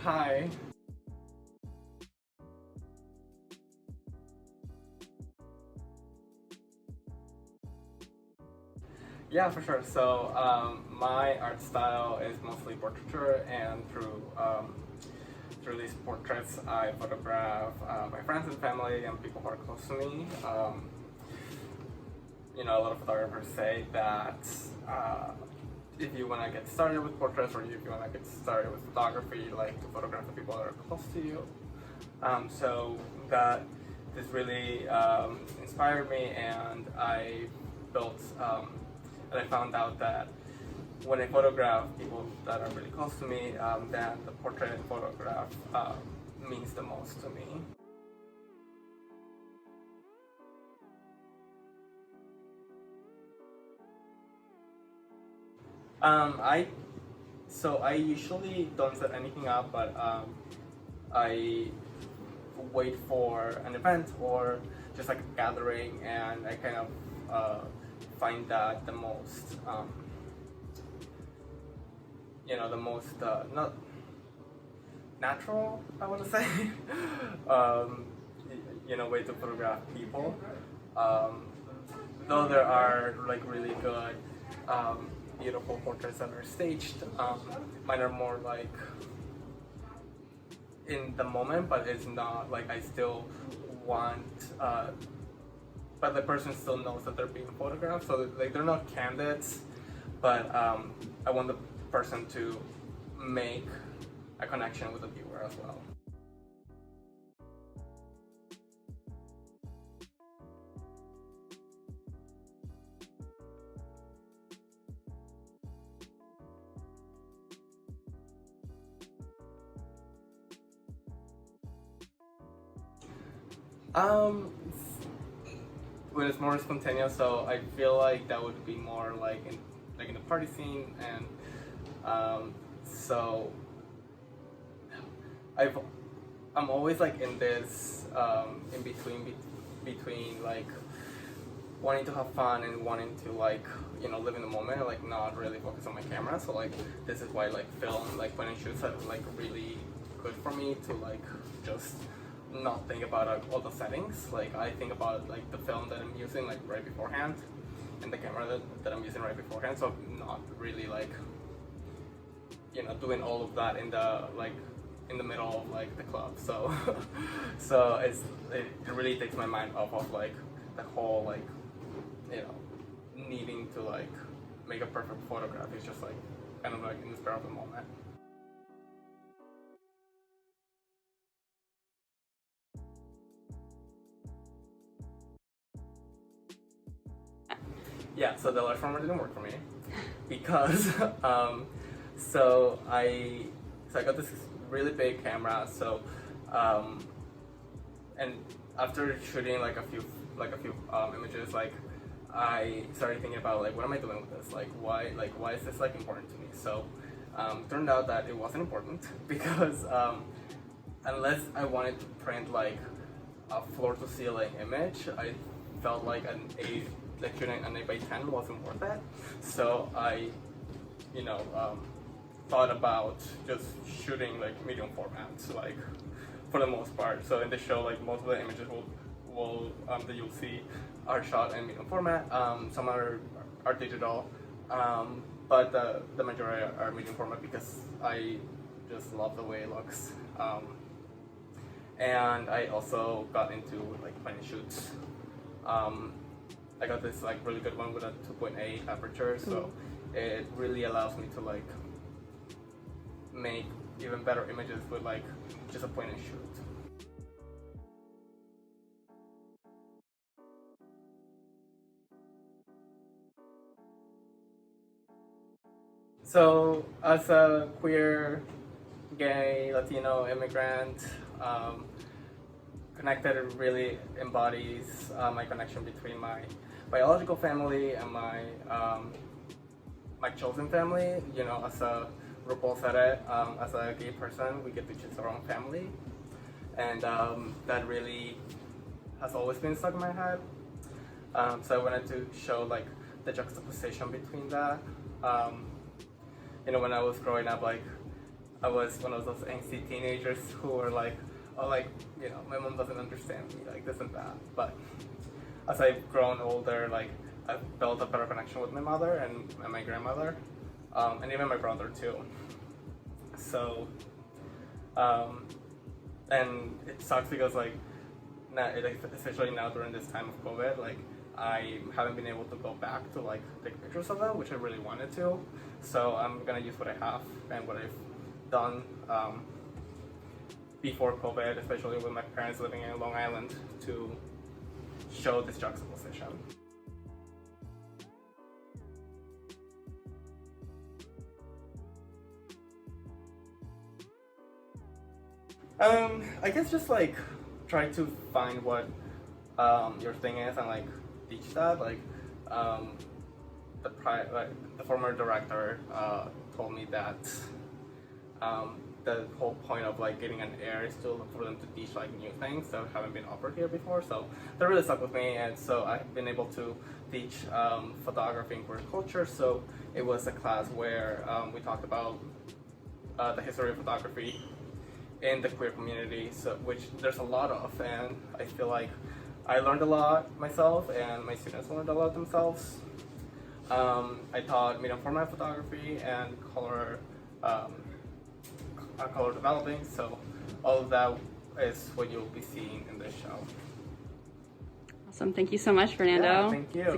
Hi. Yeah, for sure. So my art style is mostly portraiture, and through these portraits, I photograph my friends and family and people who are close to me. A lot of photographers say that if you want to get started with portraits, or if you want to get started with photography, you like to photograph the people that are close to you. So that this really inspired me, and I built. And I found out that when I photograph people that are really close to me, then the portrait photograph means the most to me. I usually don't set anything up, but I wait for an event or just like a gathering, and I kind of find that the most not natural, I want to say, way to photograph people. Though there are like really good beautiful portraits that are staged, mine are more like in the moment, but it's not like I still want but the person still knows that they're being photographed, so like they're not candidates, but I want the person to make a connection with the viewer as well. When it's more spontaneous, so I feel like that would be more like in the party scene, and so I'm always like in this in between like wanting to have fun and wanting to like live in the moment and like not really focus on my camera. So like this is why like film, like when I shoot, are like really good for me to like just not think about all the settings. Like I think about like the film that I'm using like right beforehand, and the camera that I'm using right beforehand. So I'm not really like doing all of that in the middle of like the club. So so it really takes my mind off of like the whole like needing to like make a perfect photograph. It's just like kind of like in the spur of the moment. Yeah, so the large format didn't work for me because so I got this really big camera. So and after shooting like a few images, like I started thinking about like what am I doing with this? Like why is this like important to me? So turned out that it wasn't important because unless I wanted to print like a floor to ceiling image, I felt like shooting an 8x10 wasn't worth it. So I, thought about just shooting like medium formats, like for the most part. So in the show, like most of the images that you'll see are shot in medium format. Some are digital, but the majority are medium format because I just love the way it looks. And I also got into like planning shoots. I got this like really good one with a 2.8 aperture, so it really allows me to like make even better images with like just a point and shoot. So as a queer, gay, Latino immigrant, Connected really embodies my connection between my biological family and my chosen family. As a RuPaul said it, as a gay person, we get to choose our own family, and that really has always been stuck in my head. So I wanted to show like the juxtaposition between that. When I was growing up, like I was one of those angsty teenagers who were like, oh, like, you know, my mom doesn't understand me, like this and that. But as I've grown older, like, I've built a better connection with my mother and my grandmother, and even my brother too. So, and it sucks because like, now, especially now during this time of COVID, like I haven't been able to go back to like take pictures of them, which I really wanted to. So I'm gonna use what I have and what I've done before COVID, especially with my parents living in Long Island, to show this juxtaposition. I guess just like try to find what your thing is and like teach that. Like the former director told me that the whole point of like getting an air is to for them to teach like new things that haven't been offered here before. So that really stuck with me, and so I've been able to teach photography and queer culture. So it was a class where we talked about the history of photography in the queer community, so which there's a lot of, and I feel like I learned a lot myself, and my students learned a lot themselves. I taught medium format photography and color developing, so all of that is what you'll be seeing in this show. Awesome, thank you so much, Fernando. Yeah, thank you.